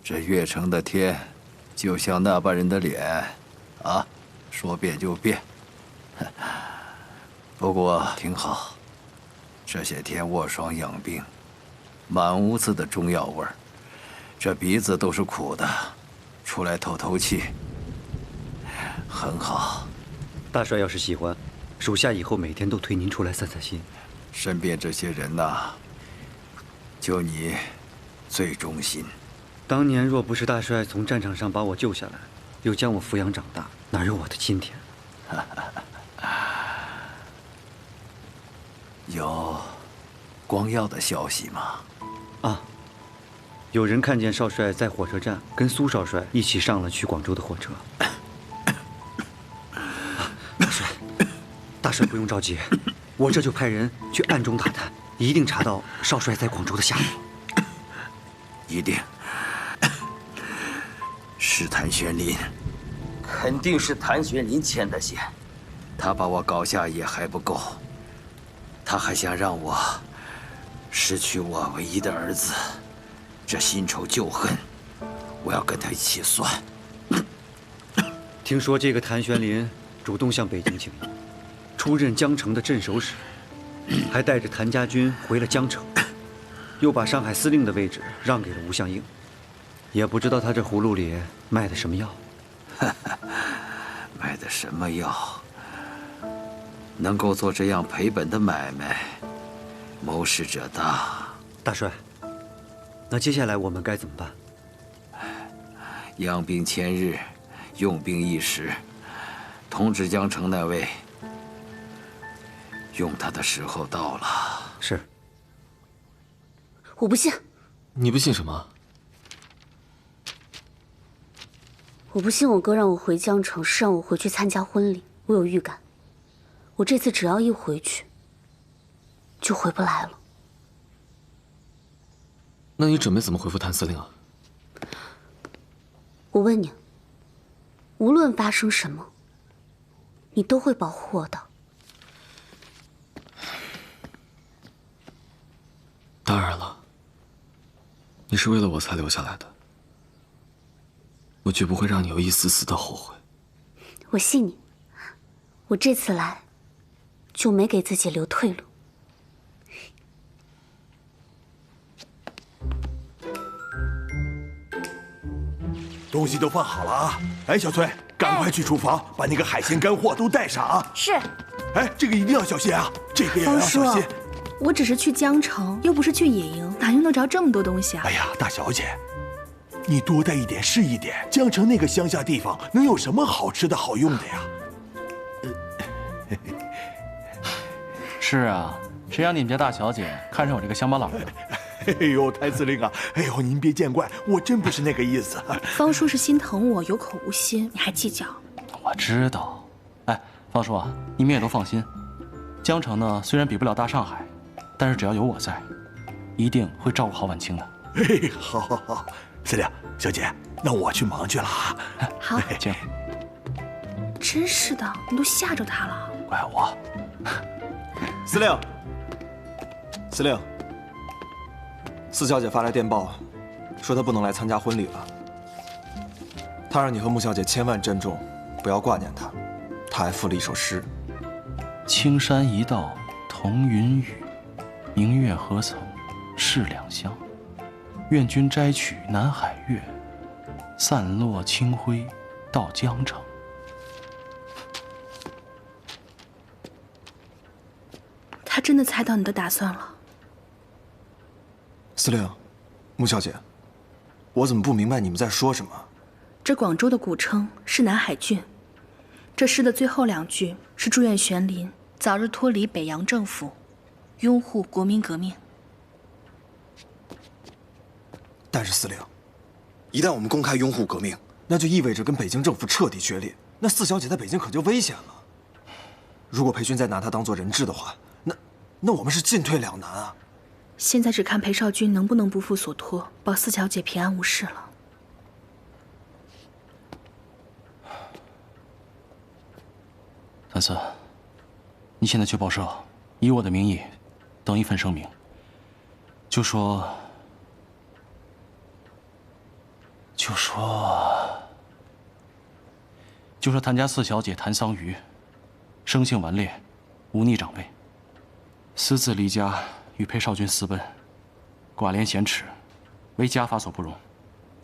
这越城的天，就像那般人的脸，啊，说变就变。不过挺好，这些天卧霜养病，满屋子的中药味儿，这鼻子都是苦的，出来透透气，很好。大帅要是喜欢，属下以后每天都推您出来散散心。身边这些人呐，就你最忠心。当年若不是大帅从战场上把我救下来，又将我抚养长大，哪有我的今天？有光耀的消息吗？啊，有人看见少帅在火车站跟苏少帅一起上了去广州的火车。大帅不用着急，我这就派人去暗中打探，一定查到少帅在广州的下落。一定是谭玄林，肯定是谭玄林牵的线。他把我搞下野还不够，他还想让我失去我唯一的儿子，这新仇旧恨，我要跟他一起算。听说这个谭玄林主动向北京请益，出任江城的镇守使，还带着谭家军回了江城，又把上海司令的位置让给了吴相应。也不知道他这葫芦里卖的什么药。卖的什么药？能够做这样赔本的买卖，谋事者大。大帅，那接下来我们该怎么办？养兵千日，用兵一时。统治江城那位，用他的时候到了。是。我不信。你不信什么？我不信我哥让我回江城是让我回去参加婚礼。我有预感，我这次只要一回去，就回不来了。那你准备怎么回复谭司令啊？我问你，无论发生什么，你都会保护我的。当然了，你是为了我才留下来的，我绝不会让你有一丝丝的后悔。我信你，我这次来就没给自己留退路。东西都放好了啊！哎，小崔，赶快去厨房把那个海鲜干货都带上啊！是。哎，这个一定要小心啊！这个也要小心。我只是去江城，又不是去野营，哪用得着这么多东西啊？哎呀，大小姐，你多带一点是一点。江城那个乡下地方，能有什么好吃的好用的呀？是啊，谁让你们家大小姐看上我这个乡巴佬了？哎呦，谭司令啊，哎呦，您别见怪，我真不是那个意思。方叔是心疼我，有口无心，你还计较？我知道。哎，方叔啊，你们也都放心，江城呢虽然比不了大上海，但是只要有我在，一定会照顾好晚清的。哎，好，好，好，司令小姐，那我去忙去了啊。好，请。真是的，你都吓着他了。怪我。司令，司令，四小姐发来电报，说她不能来参加婚礼了。她让你和穆小姐千万珍重，不要挂念她。她还附了一首诗：青山一道同云雨，明月何曾是两乡。愿君摘取南海月，散落清辉到江城。他真的猜到你的打算了。司令，穆小姐，我怎么不明白你们在说什么？这广州的古称是南海郡，这诗的最后2句是祝愿玄林早日脱离北洋政府，拥护国民革命。但是司令，一旦我们公开拥护革命，那就意味着跟北京政府彻底决裂，那四小姐在北京可就危险了。如果裴军再拿她当做人质的话，那我们是进退两难啊！现在只看裴少军能不能不负所托，保四小姐平安无事了。谭四，你现在去报社，以我的名义登一份声明，就说就说谭家四小姐谭桑榆，生性顽劣，忤逆长辈，私自离家与裴少君私奔，寡廉鲜耻，为家法所不容，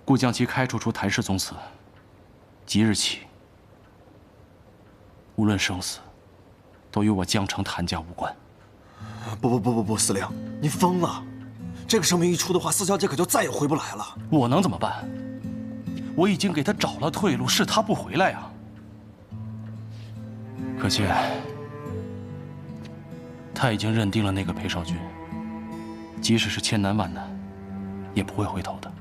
故将其开除出谭氏宗祠。即日起，无论生死，都与我江城谭家无关。不，司令，你疯了！这个声明一出的话，四小姐可就再也回不来了。我能怎么办？我已经给她找了退路，是她不回来呀。可见，她已经认定了那个裴少君，即使是千难万难，也不会回头的。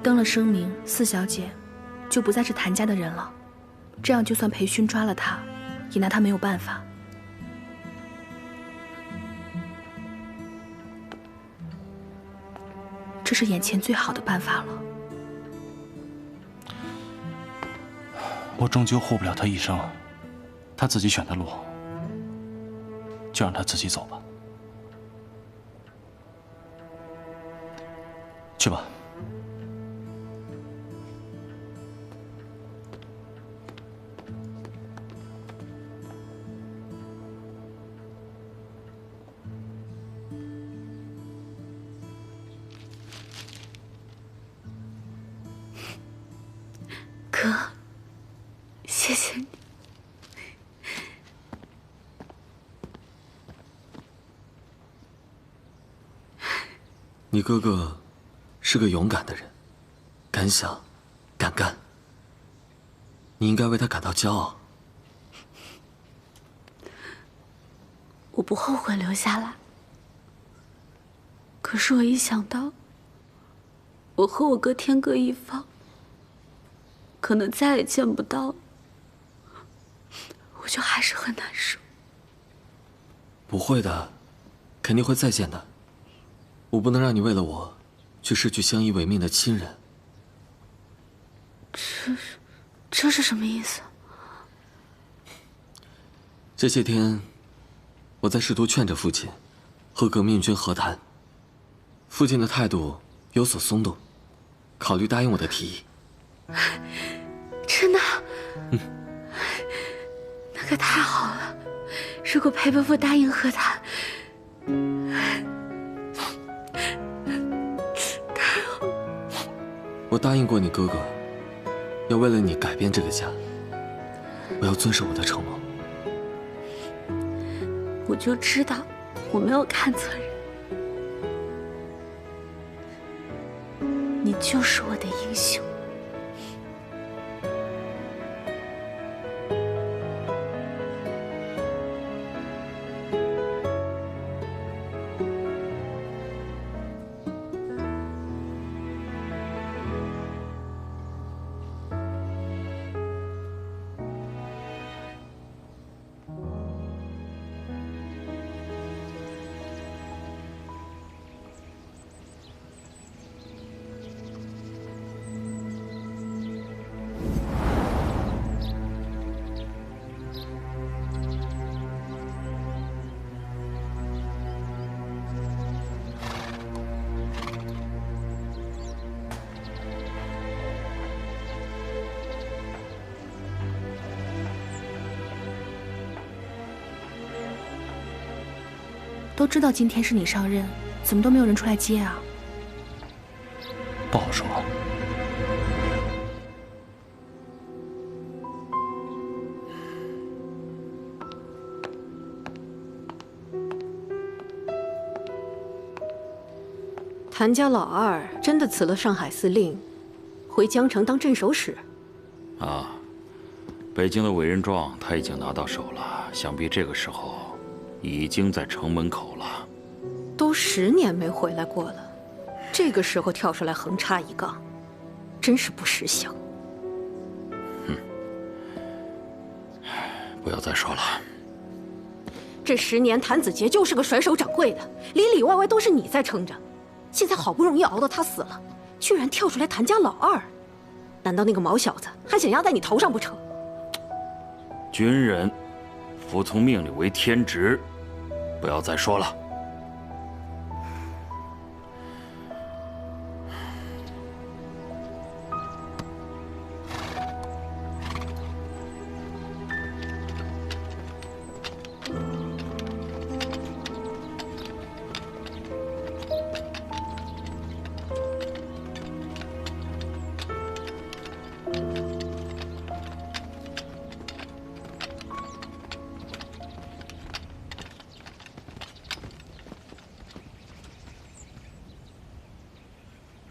登了声明，四小姐就不再是谭家的人了。这样，就算裴勋抓了她，也拿她没有办法。这是眼前最好的办法了。我终究护不了她一生，她自己选的路，就让她自己走吧。去吧。哥，谢谢你。你哥哥是个勇敢的人，敢想，敢干。你应该为他感到骄傲。我不后悔留下来，可是我一想到我和我哥天各一方，可能再也见不到，我就还是很难受。不会的，肯定会再见的。我不能让你为了我，去失去相依为命的亲人。这是什么意思？这些天，我在试图劝着父亲，和革命军和谈。父亲的态度有所松动，考虑答应我的提议。真的？那可太好了！如果裴伯父答应和谈，太好了。我答应过你哥哥，要为了你改变这个家，我要遵守我的承诺。我就知道我没有看错人，你就是我的英雄。都知道今天是你上任，怎么都没有人出来接啊？不好说。谭家老二真的辞了上海司令，回江城当镇守使。啊，北京的委任状他已经拿到手了，想必这个时候已经在城门口了。都10年没回来过了，这个时候跳出来横插一杠，真是不识相。不要再说了。这10年，谭子杰就是个甩手掌柜的，里里外外都是你在撑着。现在好不容易熬到他死了，居然跳出来谭家老二，难道那个毛小子还想压在你头上不成？军人服从命令为天职，不要再说了。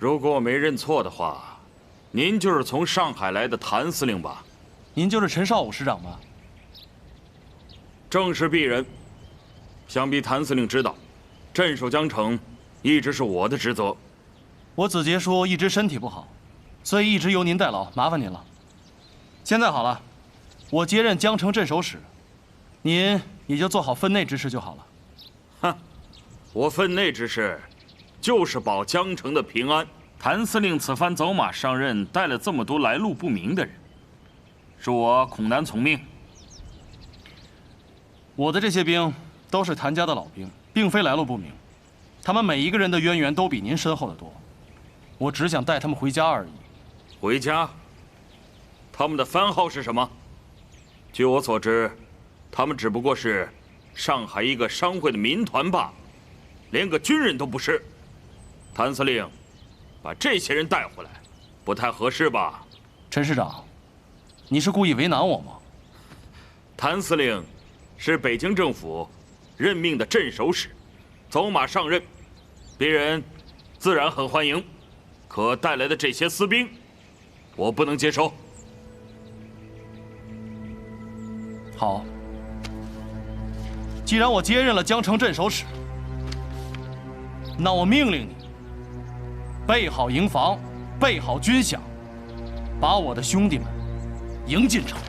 如果我没认错的话，您就是从上海来的谭司令吧？您就是陈少武师长吗？正是鄙人。想必谭司令知道，镇守江城一直是我的职责。我子杰叔一直身体不好，所以一直由您代劳，麻烦您了。现在好了，我接任江城镇守使，您也就做好分内之事就好了。哼，我分内之事就是保江城的平安。谭司令此番走马上任，带了这么多来路不明的人，是我恐难从命。我的这些兵都是谭家的老兵，并非来路不明，他们每一个人的渊源都比您深厚得多。我只想带他们回家而已。回家？他们的番号是什么？据我所知，他们只不过是上海一个商会的民团罢了，连个军人都不是。谭司令，把这些人带回来，不太合适吧？陈师长，你是故意为难我吗？谭司令是北京政府任命的镇守使，走马上任，别人自然很欢迎。可带来的这些私兵，我不能接受。好，既然我接任了江城镇守使，那我命令你备好营房，备好军饷，把我的兄弟们迎进城。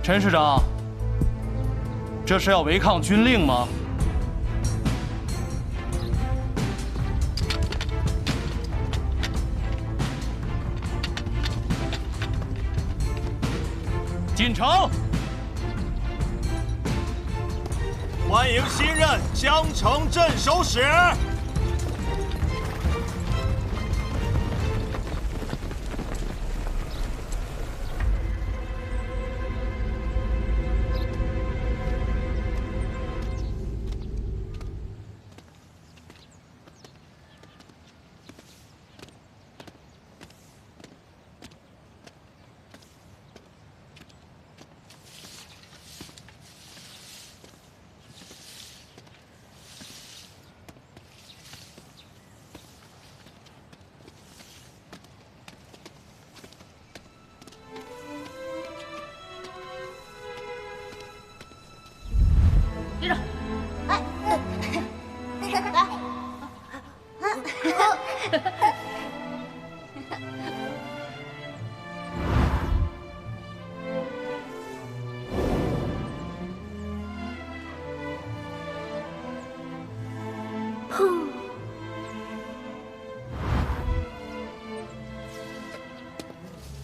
陈师长，这是要违抗军令吗？进城！欢迎新任江城镇守使。队长，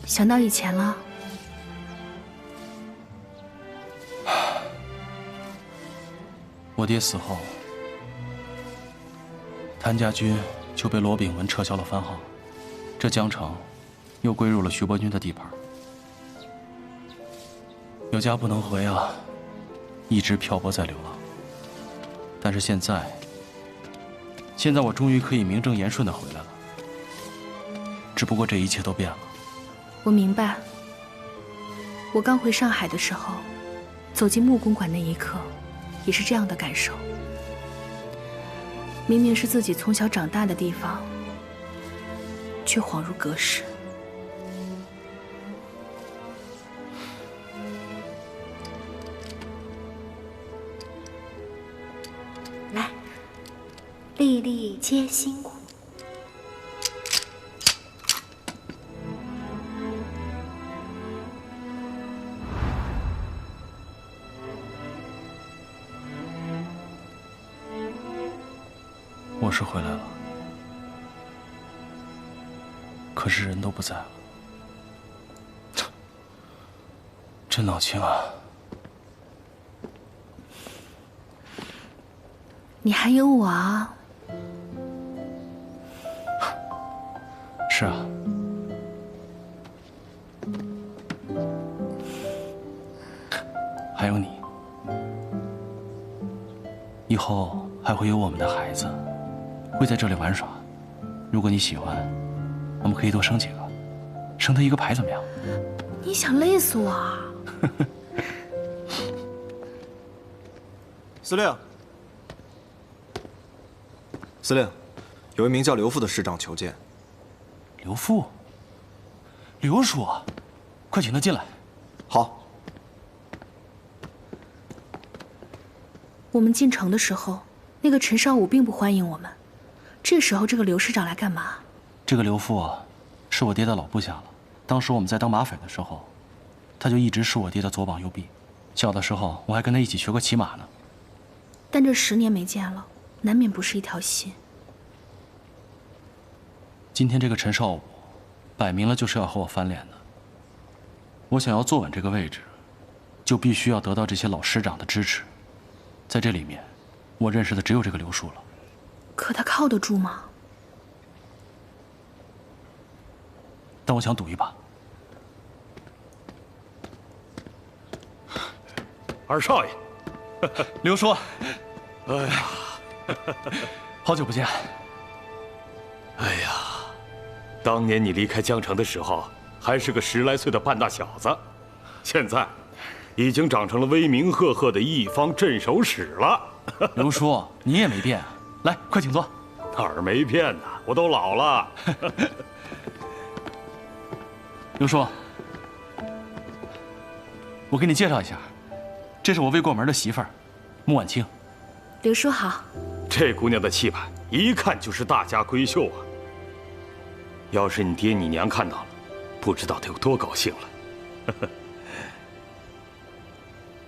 想到以前了。我爹死后，谭家军就被罗炳文撤销了番号，这江城又归入了徐伯钧的地盘。有家不能回啊，一直漂泊在流浪。但是现在我终于可以名正言顺地回来了。只不过这一切都变了。我明白。我刚回上海的时候，走进木公馆那一刻，也是这样的感受。明明是自己从小长大的地方，却恍如隔世。来，粒粒皆辛苦。我是回来了，可是人都不在了，真闹心啊！你还有我啊！是啊。还有你，以后还会有我们的孩子，会在这里玩耍。如果你喜欢，我们可以多生几个，生他一个牌怎么样？你想累死我啊！司令，司令，有一名叫刘富的师长求见。刘富，刘叔，快请他进来。好。我们进城的时候，那个陈少武并不欢迎我们。这时候，这个刘师长来干嘛？这个刘富是我爹的老部下了。当时我们在当马匪的时候，他就一直是我爹的左膀右臂。小的时候，我还跟他一起学过骑马呢。但这10年没见了，难免不是一条心。今天这个陈少武，摆明了就是要和我翻脸的。我想要坐稳这个位置，就必须要得到这些老师长的支持。在这里面，我认识的只有这个刘叔了。可他靠得住吗？但我想赌一把。二少爷，刘叔，哎呀，好久不见。哎呀，当年你离开江城的时候，还是个10来岁的半大小子，现在已经长成了威名赫赫的一方镇守使了。刘叔，你也没变，来，快请坐。哪儿没变呢？我都老了。刘叔，我给你介绍一下，这是我未过门的媳妇儿，穆婉清。刘叔好。这姑娘的气派，一看就是大家闺秀啊。要是你爹你娘看到了，不知道得有多高兴了。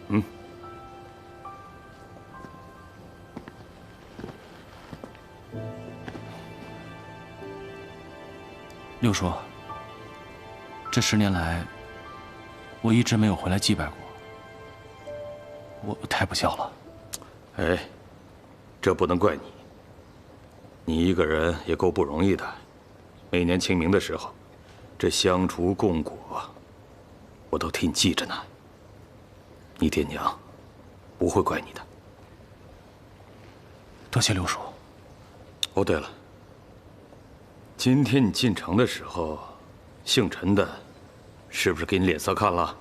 嗯。六叔，这10年来，我一直没有回来祭拜过，我太不孝了。哎，这不能怪你。你一个人也够不容易的，每年清明的时候，这香烛供果，我都替你记着呢。你爹娘不会怪你的。多谢刘叔。哦，对了，今天你进城的时候，姓陈的，是不是给你脸色看了？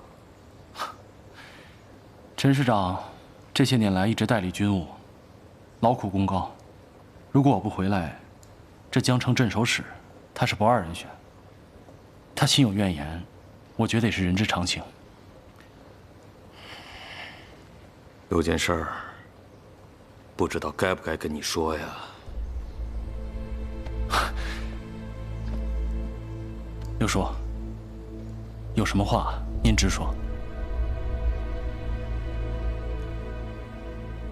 陈师长这些年来一直代理军务，劳苦功高。如果我不回来，这江城镇守使他是不二人选。他心有怨言，我觉得也是人之常情。有件事儿，不知道该不该跟你说呀。刘叔，有什么话您直说。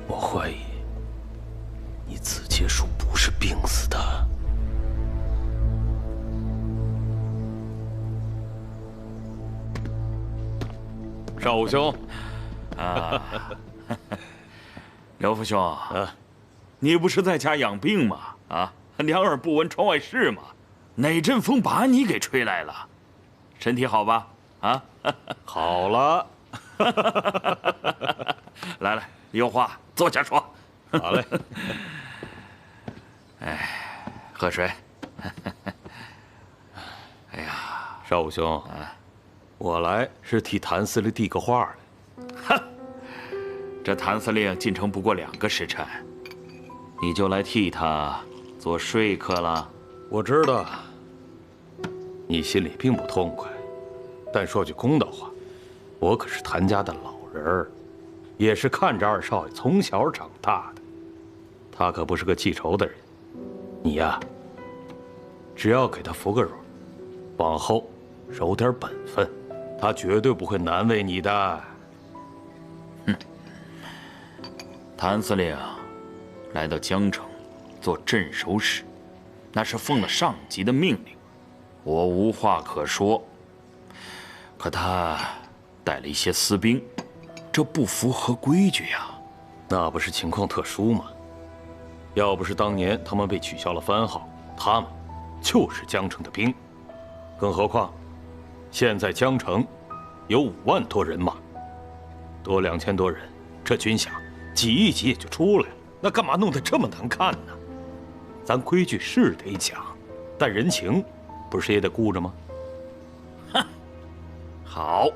我怀疑你子结树不是病死的。少武兄，啊，刘福兄，你不是在家养病吗？啊，两耳不闻窗外事吗？哪阵风把你给吹来了？身体好吧？啊，好了。来来，有话坐下说。好嘞。哎，喝水。哎呀，少武兄，我来是替谭司令递个话来。哼，这谭司令进城不过2个时辰，你就来替他做说客了？我知道，你心里并不痛快，但说句公道话，我可是谭家的老人儿，也是看着二少爷从小长大的，他可不是个记仇的人。你呀，只要给他服个软，往后守点本分，他绝对不会难为你的。哼，谭司令来到江城做镇守使，那是奉了上级的命令，我无话可说。可他带了一些私兵，这不符合规矩呀。那不是情况特殊吗？要不是当年他们被取消了番号，他们就是江城的兵。更何况，现在江城有5万多人马，多2000多人，这军饷挤一挤也就出来了。那干嘛弄得这么难看呢？咱规矩是得讲，但人情不是也得顾着吗？哼，好，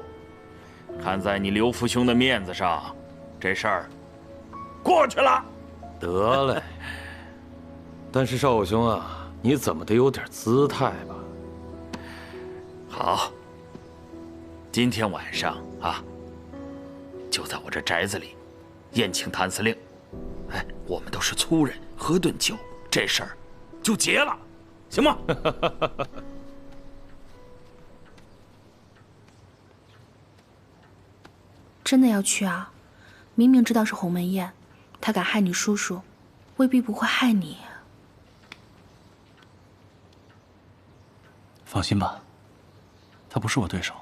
看在你刘福兄的面子上，这事儿过去了。得嘞。但是少武兄啊，你怎么得有点姿态吧？好，今天晚上啊，就在我这宅子里宴请谭司令。哎，我们都是粗人，喝顿酒，这事儿就结了，行吗？真的要去啊？明明知道是鸿门宴，他敢害你叔叔，未必不会害你。放心吧，他不是我对手。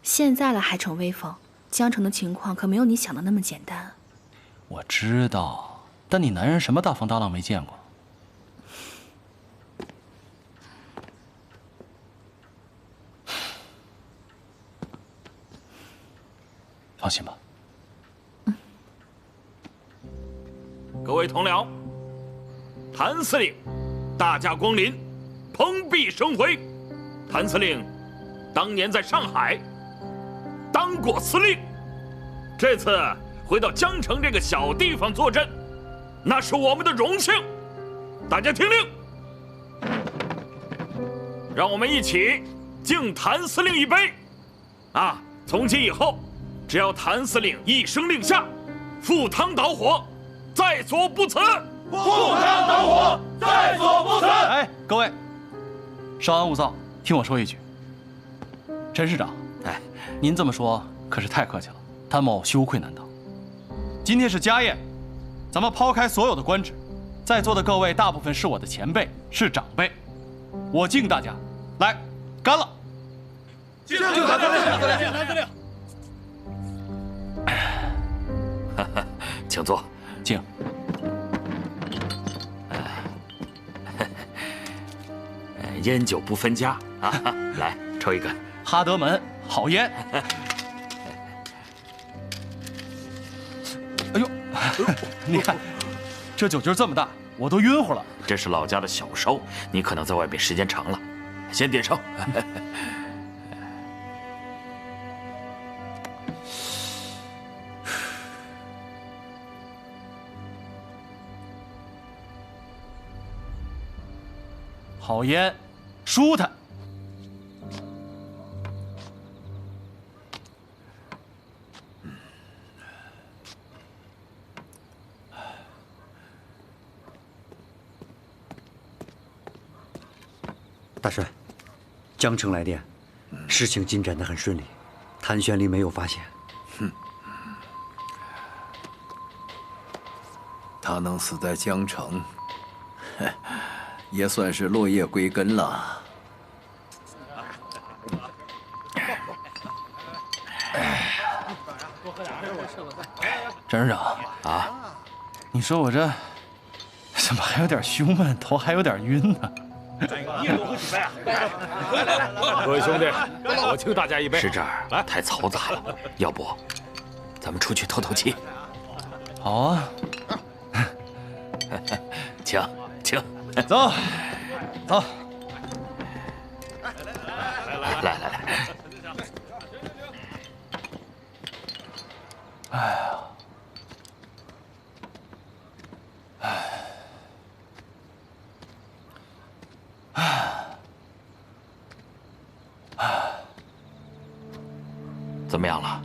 现在了还逞威风，江城的情况可没有你想的那么简单。我知道，但你男人什么大风大浪没见过？放心吧。各位同僚，谭司令大驾光临，蓬荜生辉。谭司令当年在上海当过司令，这次回到江城这个小地方坐镇，那是我们的荣幸。大家听令，让我们一起敬谭司令一杯。啊，从今以后，只要谭司令一声令下，赴汤蹈火，在所不辞。赴汤蹈火，在所不辞。哎，各位，稍安勿躁，听我说一句。陈市长，哎，您这么说可是太客气了，谭某羞愧难当。今天是家宴，咱们抛开所有的官职，在座的各位大部分是我的前辈，是长辈，我敬大家，来，干了！敬谭司令，敬谭司令。请坐，敬。烟酒不分家啊！来，抽一个。哈德门好烟。哎呦，你看，这酒劲这么大，我都晕乎了。这是老家的小烧，你可能在外面时间长了，先点上。好烟，舒坦。大帅，江城来电，事情进展得很顺利，谭玄林没有发现。他能死在江城，也算是落叶归根了。陈市长啊，你说我这怎么还有点胸闷，头还有点晕呢？各位兄弟，我敬大家一杯。是这儿来太嘈杂了，要不咱们出去透透气？好啊，请请，走走。来，哎呀，怎么样了？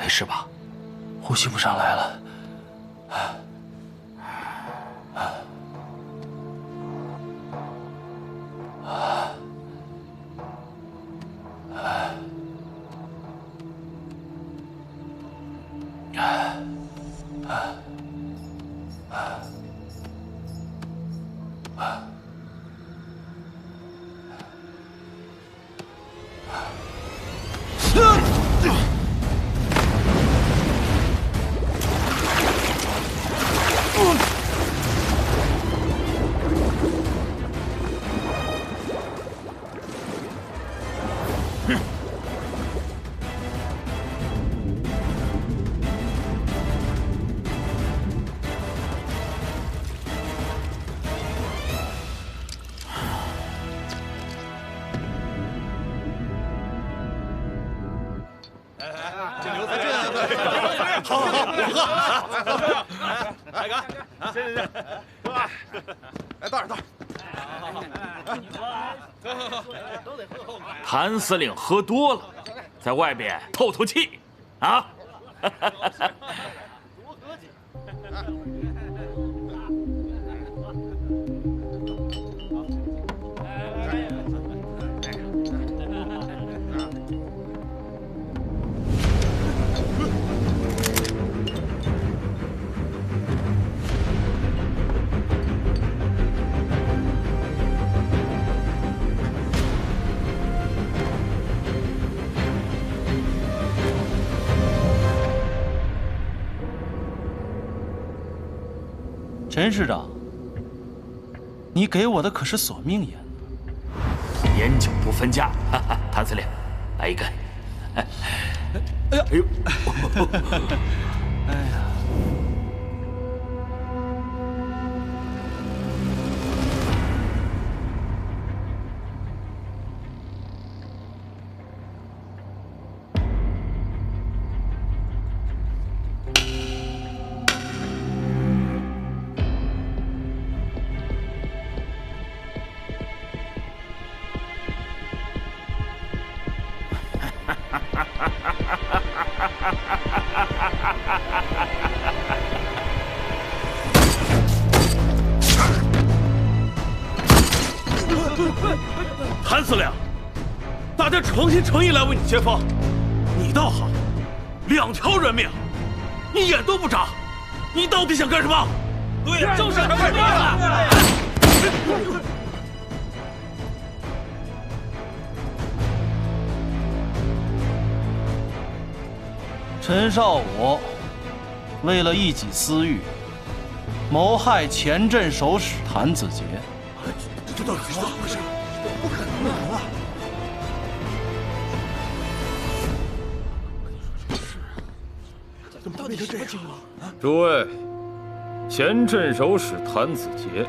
没事吧？呼吸不上来了。好，我喝。来个，行，喝吧。来，倒点。喝，谭司令喝多了，在外边透透气，啊！多喝几。陈师长，你给我的可是索命烟呢。烟酒不分家，谭司令，来一根。哎呀，哎呦，哎呀。谭司令，大家诚心诚意来为你接风，你倒好，2条人命，你眼都不眨，你到底想干什么？对呀，就是太乱了。陈少武为了一己私欲，谋害前镇守使谭子杰。这到底是怎么回事？不可能啊！怎么变成这样了？诸位，前镇守使谭子杰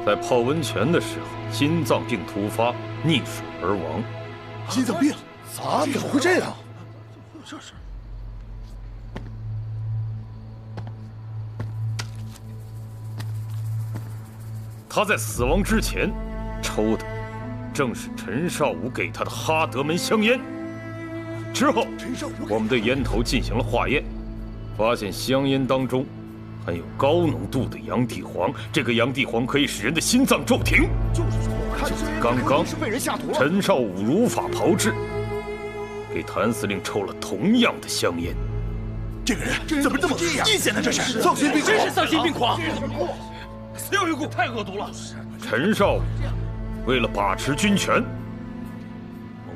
在泡温泉的时候心脏病突发，溺水而亡。心脏病？咋怎么会这样？这是。他在死亡之前抽的正是陈少武给他的哈德门香烟。之后，我们对烟头进行了化验，发现香烟当中含有高浓度的洋地黄，这个洋地黄可以使人的心脏骤停。刚刚陈少武如法炮制，给谭司令抽了同样的香烟。这个人怎么这么阴险呢？这是丧心病狂！真是丧心病狂！死掉一股，太恶毒了！陈少武为了把持军权，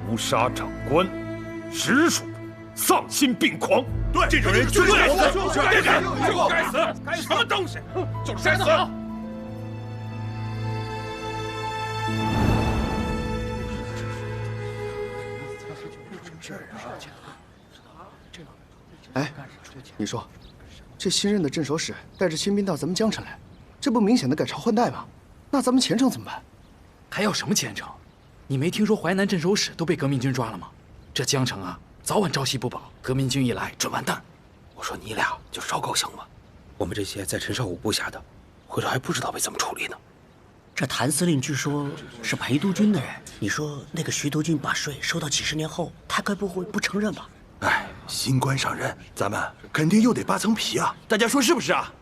谋杀长官，实属丧心病狂。对，这种人就是该死！该死！什么东西？就是该死！哎，你说，这新任的镇守使带着亲兵到咱们江城来，这不明显的改朝换代吗？那咱们前程怎么办？还要什么前程？你没听说淮南镇守使都被革命军抓了吗？这江城啊，早晚朝夕不保，革命军一来准完蛋。我说你俩就稍高兴吧，我们这些在陈少武部下的，回头还不知道被怎么处理呢。这谭司令据说是陪都军的人，你说那个徐都军把税收到几10年后，他该不会不承认吧？哎，新官上任，咱们肯定又得扒层皮啊！大家说是不是啊？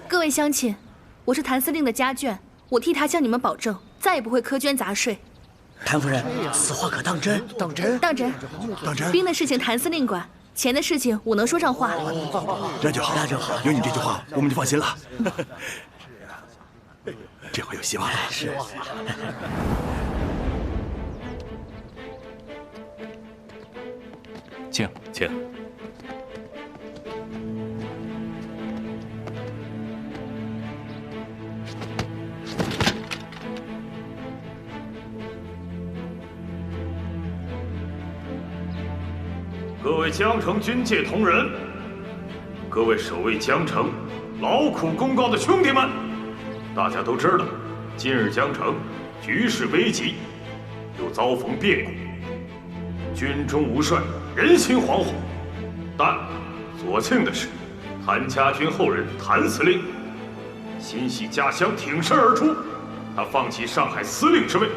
各位乡亲，我是谭司令的家眷，我替他向你们保证，再也不会苛捐杂税。谭夫人，此话可当真？当真？当真？当真？兵的事情谭司令管，钱的事情我能说上话。这就好，那就好。有你这句话，我们就放心了。这回有希望了。是。请，请。各位江城军界同仁，各位守卫江城、劳苦功高的兄弟们，大家都知道，今日江城局势危急，又遭逢变故，军中无帅，人心惶惶。但所幸的是，谭家军后任谭司令心系家乡，挺身而出。他放弃上海司令之位，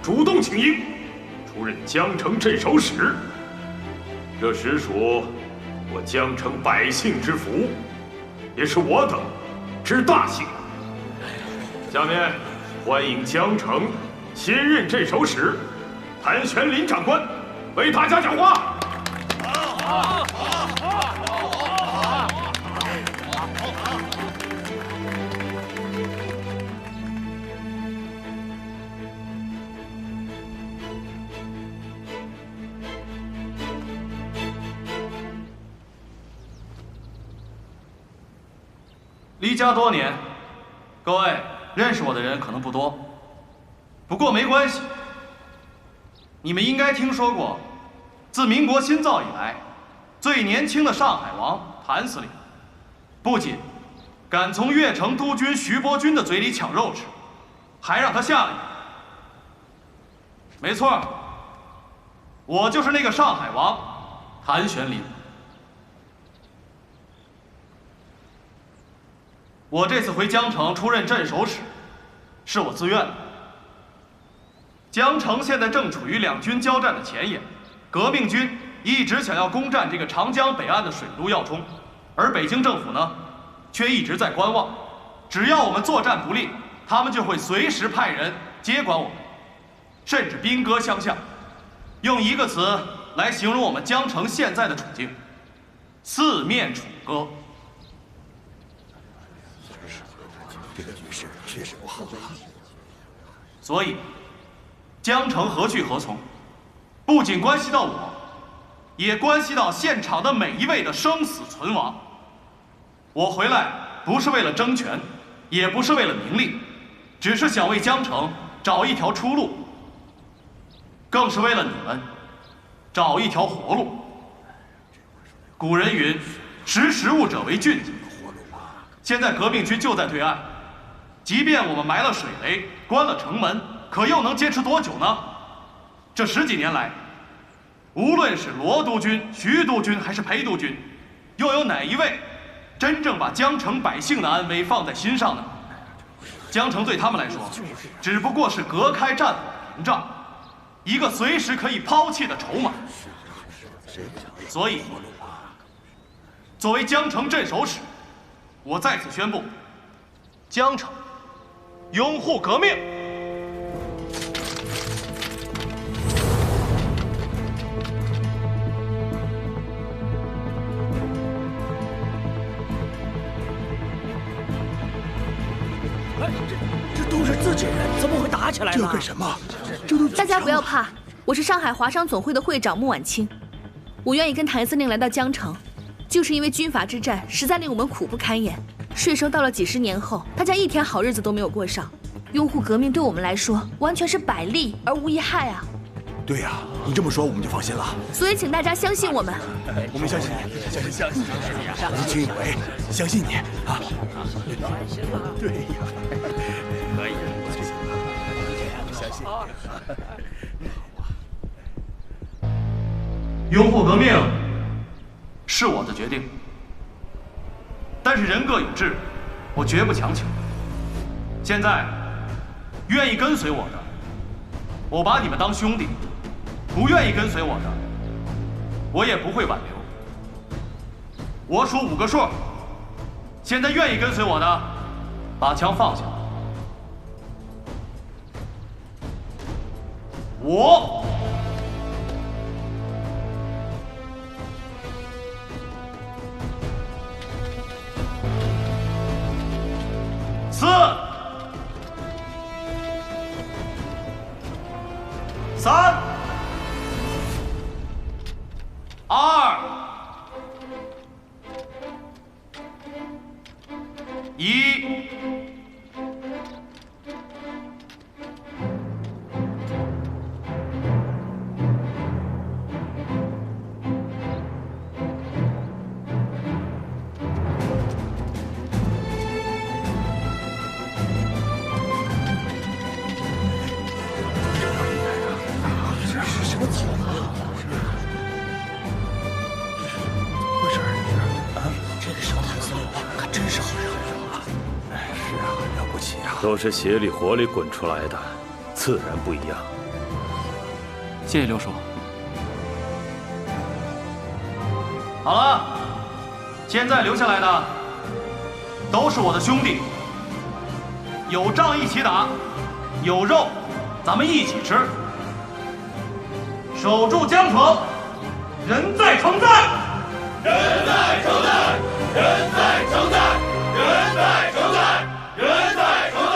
主动请缨，出任江城镇守使。这实属我江城百姓之福，也是我等之大幸。下面欢迎江城新任镇守使谭玄林长官为大家讲话。离家多年，各位认识我的人可能不多，不过没关系。你们应该听说过，自民国新造以来，最年轻的上海王谭司令，不仅敢从越城督军徐伯钧的嘴里抢肉吃，还让他下了野。没错，我就是那个上海王谭玄林。我这次回江城出任镇守使，是我自愿的。江城现在正处于两军交战的前沿，革命军一直想要攻占这个长江北岸的水路要冲，而北京政府呢，却一直在观望。只要我们作战不利，他们就会随时派人接管我们，甚至兵戈相向。用一个词来形容我们江城现在的处境：四面楚歌。这个局势确实不好。所以，江城何去何从，不仅关系到我，也关系到现场的每一位的生死存亡。我回来不是为了争权，也不是为了名利，只是想为江城找一条出路，更是为了你们找一条活路。古人云：“识时务者为俊杰。”现在革命军就在对岸。即便我们埋了水雷，关了城门，可又能坚持多久呢？这10几年来，无论是罗督军、徐督军还是裴督军，又有哪一位真正把江城百姓的安危放在心上呢？江城对他们来说，只不过是隔开战火的屏障，一个随时可以抛弃的筹码。所以，作为江城镇守使，我在此宣布，江城拥护革命。这都是自己人，怎么会打起来呢？这干什么？这都大家不要怕，我是上海华商总会的会长穆婉清，我愿意跟谭司令来到江城，就是因为军阀之战实在令我们苦不堪言。税收到了几10年后，大家一天好日子都没有过上。拥护革命对我们来说，完全是百利而无一害啊！对呀，你这么说我们就放心了。所以请大家相信我们。我们相信你，相信你，无情有为，相信你啊！对呀，可以，相信你。拥护革命是我的决定。但是人各有志，我绝不强求。现在，愿意跟随我的，我把你们当兄弟；不愿意跟随我的，我也不会挽留。我数5个数，现在愿意跟随我的，把枪放下。5。4、3、2、1。都是血里火里滚出来的，自然不一样。谢谢刘叔。好了，现在留下来的都是我的兄弟，有仗一起打，有肉咱们一起吃，守住江城，人在城在，人在城在，人在城在，人在城在，人在城在。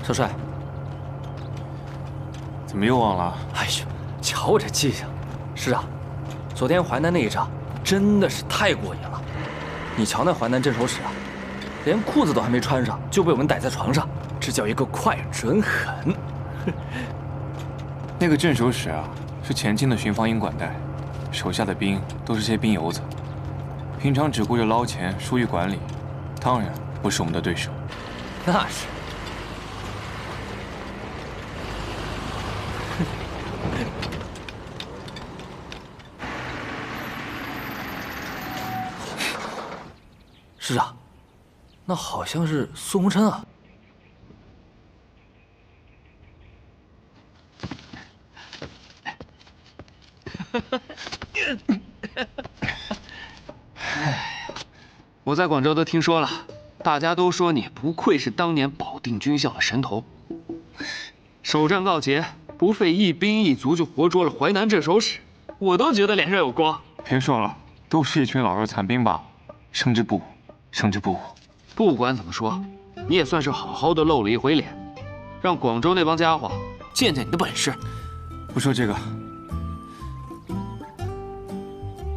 少帅，怎么又忘了？哎呦，瞧我这记性！是啊，昨天淮南那一仗真的是太过瘾了。你瞧那淮南镇守使啊，连裤子都还没穿上就被我们逮在床上，这叫一个快准狠。那个镇守使啊，是前清的巡防营管带，手下的兵都是些兵油子，平常只顾着捞钱、疏于管理，当然不是我们的对手。那是。是啊，那好像是孙洪琛啊。我在广州都听说了，大家都说你不愧是当年保定军校的神童，首战告捷，不费一兵一卒就活捉了淮南镇守使，我都觉得脸上有光。别说了，都是一群老弱残兵罢了，胜之不武，胜之不武。不管怎么说，你也算是好好的露了一回脸，让广州那帮家伙见见你的本事。不说这个，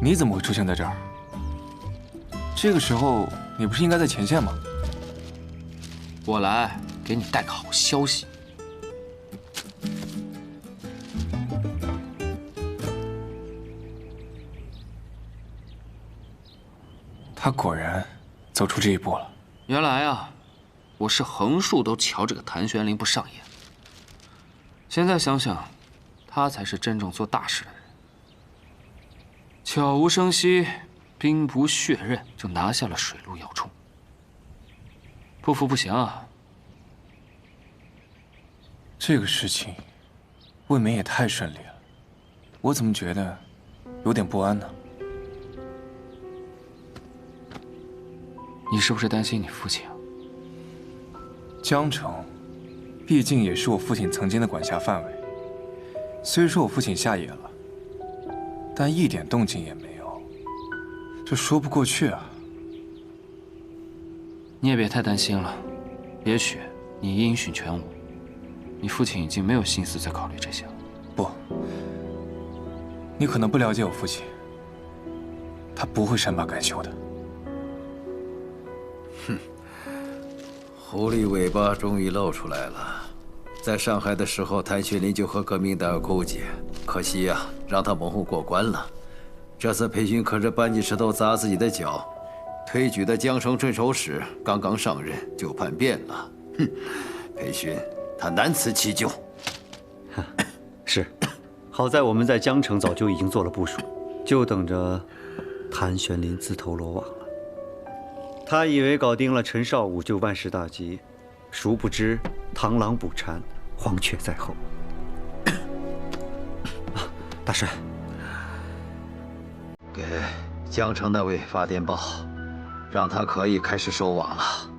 你怎么会出现在这儿？这个时候你不是应该在前线吗？我来给你带个好消息。他果然走出这一步了。原来啊，我是横竖都瞧这个谭玄龄不上眼。现在想想，他才是真正做大事的人。悄无声息，兵不血刃就拿下了水陆要冲，不服不行啊！这个事情未免也太顺利了，我怎么觉得有点不安呢？你是不是担心你父亲啊？江城，毕竟也是我父亲曾经的管辖范围。虽说我父亲下野了，但一点动静也没有，这说不过去啊。你也别太担心了，也许你音讯全无，你父亲已经没有心思再考虑这些了。不，你可能不了解我父亲，他不会善罢甘休的。哼，狐狸尾巴终于露出来了。在上海的时候，谭学林就和革命党有勾结，可惜呀，让他蒙混过关了。这次裴勋可是搬起石头砸自己的脚，推举的江城镇守使刚刚上任就叛变了。哼，裴勋他难辞其咎。是，好在我们在江城早就已经做了部署，就等着谭玄林自投罗网了。他以为搞定了陈少武就万事大吉，殊不知螳螂捕蝉，黄雀在后。大帅，给江城那位发电报，让他可以开始收网了。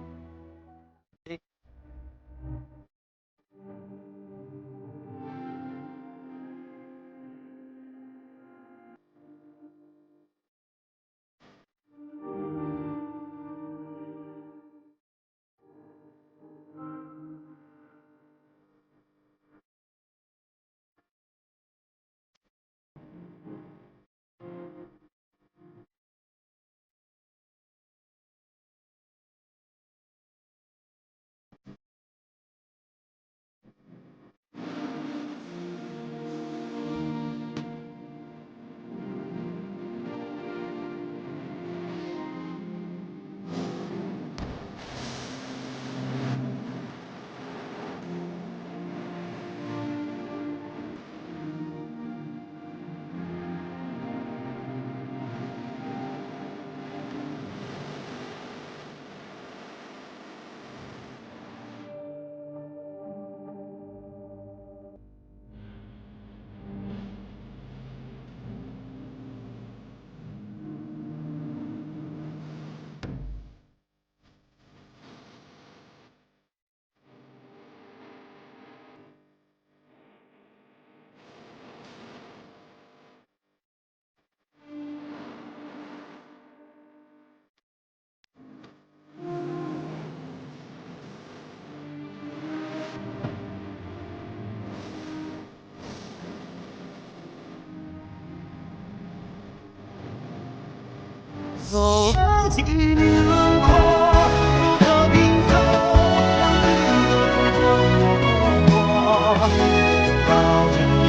走到几路过，如何平衡两字落魄？抱着。